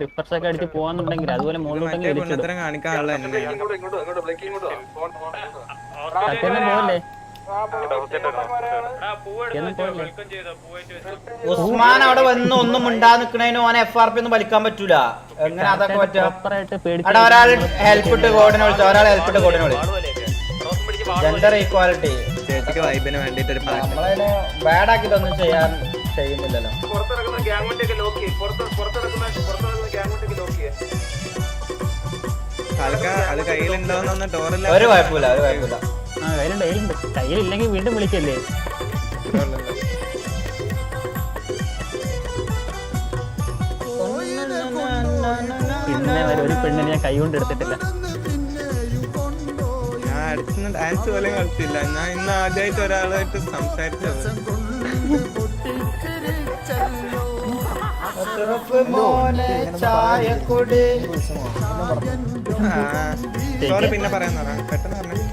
Refresh ഒക്കെ അടിച്ച് പോവാന്നുണ്ടെങ്കിൽ അതുപോലെ മുകളിലോട്ടെങ്കിലും പോവല്ലേ. ഉസ്മാൻ അവിടെ വന്ന് ഒന്നും മിണ്ടാ നിക്കണേന് ഓനെ FRP ഒന്നും വലിക്കാൻ പറ്റൂല. എങ്ങനെ അതൊക്കെ പറ്റുക? ഒരാൾ ഹെൽപ്പ് ഇട്ട് കോഡിനെ വിളിച്ചു, ഒരാൾ ഹെൽപ്പ് ഇട്ട് കോഡിനെ വിളിച്ചു. ജെൻഡർ ഈക്വാലിറ്റി നമ്മളതിന് ബാഡ് ആക്കിട്ടൊന്നും ചെയ്യുന്നില്ലല്ലോ. ഒരു കുഴപ്പമില്ല. കയ്യിലില്ലെങ്കിൽ വീണ്ടും വിളിക്കല്ലേ. പിന്നെ ഒരു പെണ്ണിനെ ഞാൻ കൈ കൊണ്ട് എടുത്തിട്ടില്ല. ഞാൻ ഡാൻസ് പോലും കളിച്ചില്ല. ഞാൻ ഇന്ന് ആദ്യമായിട്ട് ഒരാളായിട്ട് സംസാരിച്ചത്. പിന്നെ പറയാൻ പെട്ടെന്ന് പറഞ്ഞു.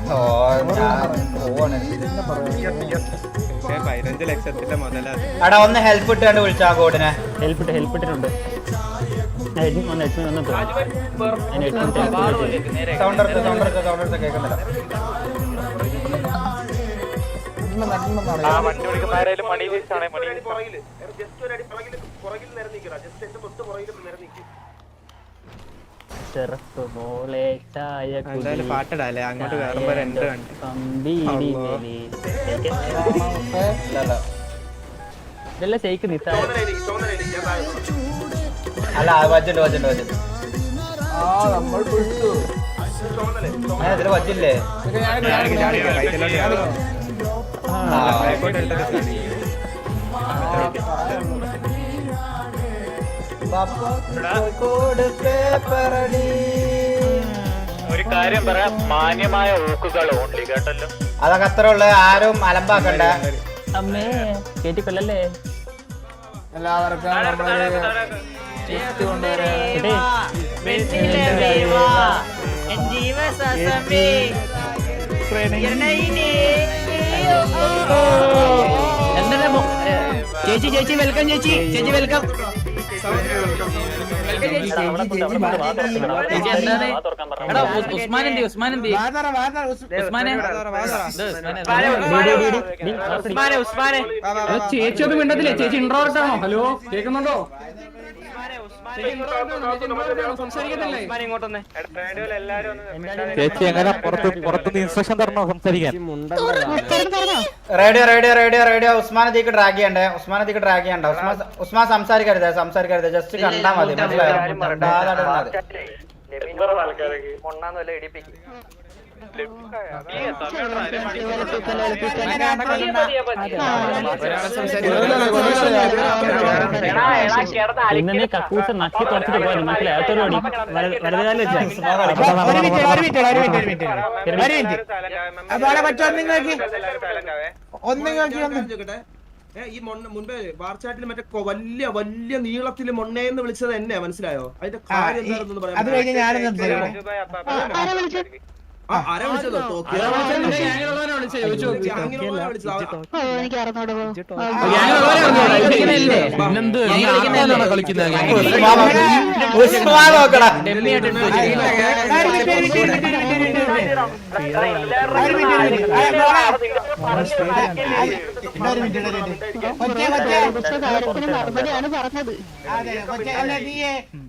15 ലക്ഷത്തിന്റെ മുതലാ. ഒന്ന് ഹെൽപ്പ് ഇട്ടാണ്ട് വിളിച്ചാ കോഡിനെ. ഹെൽപ്പ് ഇട്ടിട്ടുണ്ട്. പാട്ടിടാല്ലേ അങ്ങോട്ട് കയറുമ്പോ 2 കണ്ടി ഇതെല്ലാം ശരിക്കും അല്ല വജ്ജുണ്ട് ഇതില് വജ്ജില്ലേ? ഒരു കാര്യം പറയാം, മാന്യമായ ഊക്കുകൾ ഓൺലി കേട്ടല്ലോ. അതൊക്കെ അത്ര ഉള്ള ആരും അലമ്പാക്കണ്ട. അമ്മേ കേട്ടിക്കൊല്ലല്ലേ. എല്ലാവർക്കും ചേച്ചി വെൽക്കം. ചേച്ചി വെൽക്കം. ചേച്ചിയൊന്നും മിണ്ടത്തില്ലേ? ചേച്ചി ഇൻട്രോവേർട്ട് ആണോ? ഹലോ കേൾക്കുന്നുണ്ടോ? ചേച്ചി എങ്ങനെ പുറത്തുനിന്ന് ഇൻസ്ട്രക്ഷൻ തരണോ സംസാരിക്കാൻ? റേഡിയോ ഉസ്മാനത്തേക്ക് ഡ്രാഗ് ചെയ്യണ്ടേ? ഉസ്മാൻ സംസാരിക്കരുത്. ജസ്റ്റ് കണ്ടാ മതി. മനസ്സിലായോ? പിന്നെ കക്കൂസ് നക്കി തുറച്ചിട്ട് പോയത് മനസ്സിലായി. ഈ മുൻപേ വാർച്ചാറ്റിൽ മറ്റേ വലിയ നീളത്തില് മൊണ്ണയെന്ന് വിളിച്ചത് എന്നെ മനസ്സിലായോ? അതിന്റെ കാര്യം എന്താണെന്ന് പറയാം.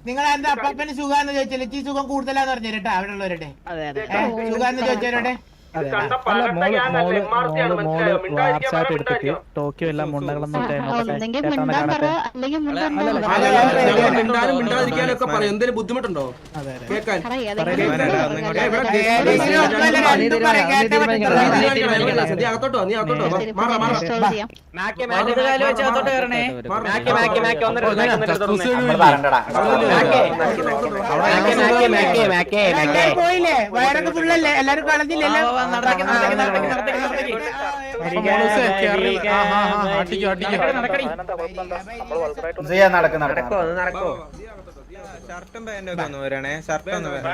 നിങ്ങളെന്താ അപ്പന് സുഖാന്ന് ചോദിച്ചല്ലേ? ഈ സുഖം കൂടുതലാന്ന് പറഞ്ഞു കേട്ടാ അവിടെ ഉള്ളവരുടെ സുഖാന്ന് ചോദിച്ചവരുടെ. വാട്സാപ്പ് എടുത്തിട്ട് ടോക്കിയോ എല്ലാം മുണ്ടകളൊന്നും മിണ്ടാതിരിക്കാനൊക്കെ പറയും. എന്തെങ്കിലും ബുദ്ധിമുട്ടുണ്ടോ കേൾക്കാൻ? അകത്തോട്ടോ നീ അകത്തോട്ടോ പോയില്ലേ? വയറൊക്കെ ഫുള്ളല്ലേ? എല്ലാരും കളഞ്ഞില്ലല്ലോ. നടക്കോ ഷർട്ടും പാന്റും ഒക്കെ ഒന്ന് വരണേ. ഷർട്ട് ഒന്ന് വേണ്ട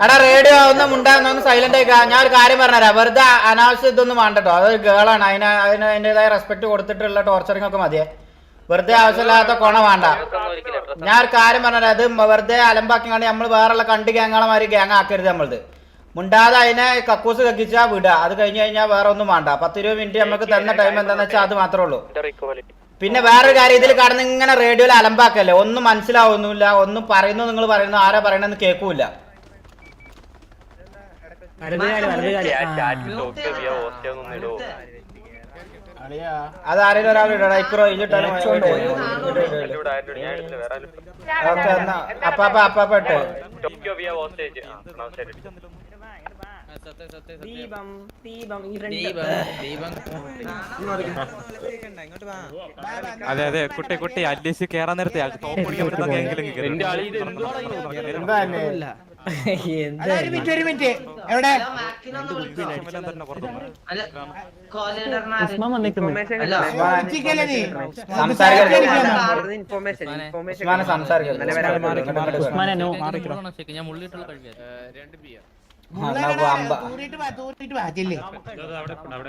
എടാ റേഡിയോ ഒന്നും ഉണ്ടാകുന്ന സൈലന്റ് ആയിക്കാ. ഞാൻ ഒരു കാര്യം പറഞ്ഞുതരാം. വെറുതെ അനാവശ്യം ഇതൊന്നും വേണ്ടട്ടോ. അതൊരു ഗേളാണ്. അതിന് അതിൻ്റെതായ റെസ്പെക്ട് കൊടുത്തിട്ടുള്ള ടോർച്ചറിങ് ഒക്കെ മതിയെ. വെറുതെ ആവശ്യമില്ലാത്ത കൊണ വേണ്ട. ഞാൻ ഒരു കാര്യം പറഞ്ഞുതരാം. അത് വെറുതെ അലമ്പാക്കി കണ്ട് നമ്മൾ വേറെ കണ്ട് ഗ്യാങ്ങളമാര് ഗ്യാങ് ആക്കരുത്. നമ്മളത് മുണ്ടാതെ അതിനെ കക്കൂസ് കക്കിച്ചാ വിടുക. അത് കഴിഞ്ഞ് കഴിഞ്ഞാൽ വേറെ ഒന്നും വേണ്ട. 10-20 മിനിറ്റ് നമുക്ക് തന്ന ടൈം എന്താണെന്ന് വെച്ചാൽ അത് മാത്രമേ ഉള്ളൂ. പിന്നെ വേറൊരു കാര്യം, ഇതിൽ കടന്ന് ഇങ്ങനെ റേഡിയോയിൽ അലമ്പാക്കല്ലേ. ഒന്നും മനസ്സിലാവുന്നില്ല. ഒന്നും പറയുന്നു, നിങ്ങൾ പറയുന്നു, ആരാ പറയണെന്ന് കേൾക്കൂല. അത് ആരെങ്കിലും ഒരാൾ ഇടടാ. ഇക്കറോ ഇട്ടാലും ഓക്കെ. എന്നാ അപ്പാപ്പ ഇട്ട് അതെ അതെ കുട്ടി അല്ലേശ് കേറാൻ നേരത്തെ ഒരു മിനിറ്റ് എവിടെ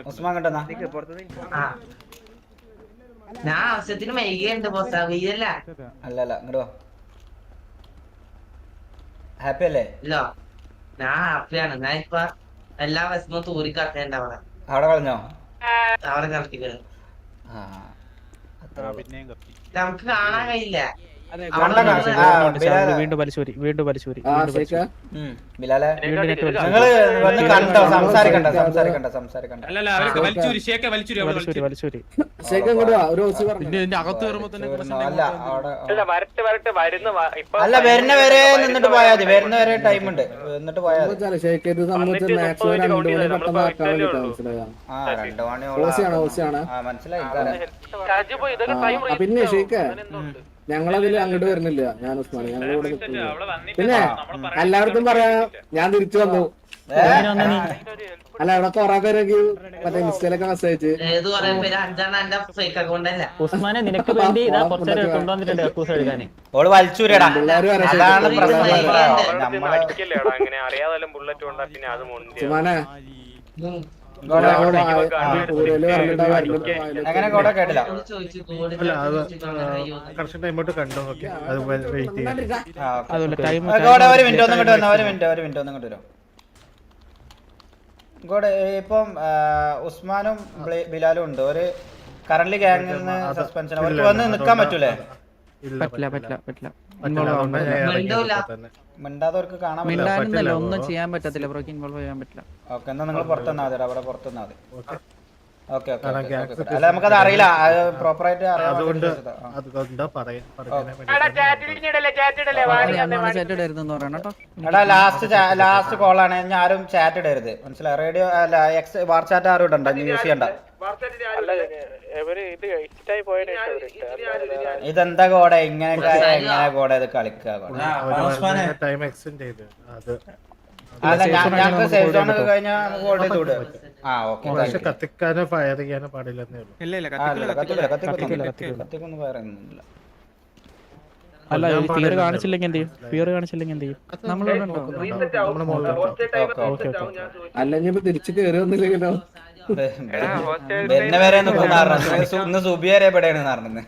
ഉസ്മാൻ കണ്ടെന്നാ ഞാൻ ആവശ്യത്തിന് വൈകിയുണ്ട് ബോസാ. വീരല്ല അല്ലല്ല ഇങ്ങോട്ട് വാ. ഹാപ്പി അല്ലേ? ഇല്ല ഞാൻ ഹാപ്പിയാണ്. ഞാൻ ഇപ്പൊ എല്ലാ ബസ്സും തൂറിക്കാട്ടേണ്ട അവിടെ കളഞ്ഞോ? അവിടെ കളിക്കുന്നത് നമുക്ക് കാണാൻ കഴിയില്ല. വീണ്ടും പരിശോധി ബിലാലെ നിങ്ങള് വന്ന് കണ്ടോ? സംസാരിക്കണ്ട. അല്ല വരുന്ന വരെ നിന്നിട്ട് പോയാൽ മതി. വരുന്ന വരെ ടൈം ഉണ്ട്. എന്നിട്ട് പോയാൽ മതി. 2 മണി പിന്നെ ഞങ്ങളതില് അങ്ങോട്ട് വരുന്നില്ല. ഞാൻ ഉസ്മാനി ഞങ്ങൾ ഇവിടെ നിൽക്കില്ല. പിന്നെ എല്ലായിടത്തും പറയാ ഞാൻ തിരിച്ചു വന്നു. അല്ല ഇവിടെ കൊറേ പേരൊക്കെ മറ്റേ ഇൻസ്റ്റയിലൊക്കെ മെസ്സേജ് ഉസ്മാനെ നിനക്ക് വേണ്ടി കൊണ്ടുവന്നിട്ടുണ്ട് കക്കൂസ് എടുക്കാന്. ഓള് വലിച്ചൂരടാ. ഉസ്മാനെ അങ്ങനെ കൂടെ കേട്ടില്ല. ഒരു മിനിറ്റ് ഒന്നും കിട്ടും. ഒരു മിനിറ്റ് ഒന്നും കിട്ടുമല്ലോ. ഇങ്ങോട്ട് ഇപ്പം ഉസ്മാനും ബിലാലും ഉണ്ട്. ഒരു കറന്റ് ഗ്യാങ്ങിൽ നിന്ന് സസ്പെൻഷൻ. അവർക്ക് വന്ന് നിൽക്കാൻ പറ്റൂലേ? മിണ്ടാതവർക്ക് കാണാൻ പറ്റില്ല. ഒന്നും ചെയ്യാൻ പറ്റത്തില്ല. ബ്രോക്ക് ഇൻവോൾവ് ചെയ്യാൻ പറ്റില്ല. ഓക്കെ എന്നാ നിങ്ങൾ പുറത്തുനിന്നാ മതി. അവിടെ പുറത്തുനിന്നാ മതി. ഓക്കെ അല്ല നമുക്കത് അറിയില്ല. പ്രോപ്പറായിട്ട് എടാ ലാസ്റ്റ് കോളാണ്. ഞാൻ ആരും ചാറ്റ് ഇടരുത്. മനസ്സിലായി? റേഡിയോ അല്ല വാർ ചാറ്റ് ആരും ഇടണ്ട. യൂസ് ചെയ്യണ്ട. ഇതെന്താ കോട? ഇങ്ങനെയൊക്കെ എങ്ങനെ കോട ഇത് കളിക്കുക? അല്ല ഞങ്ങൾക്ക് സേഫ് സോൺ ഒക്കെ കഴിഞ്ഞാൽ നമുക്ക് ഹോൾഡ് ചെയ്ത് വിടുക. കത്തിക്കാനോ ഫയർ ചെയ്യാനോ പാടില്ലെന്നേ ഉള്ളൂ. കത്തിക്കൊന്നും പറയുന്നില്ല. അല്ല ഫിയർ കാണിച്ചില്ലെങ്കിൽ എന്ത് ചെയ്യും? ഫിയർ കാണിച്ചില്ലെങ്കിൽ എന്ത് ചെയ്യും? അല്ലെങ്കിൽ തിരിച്ചു കയറി വന്നില്ലെങ്കിലോ? വരുന്ന വരെ ഇന്ന് സുബിയാരെ എവിടെയാണ് നടന്നത്?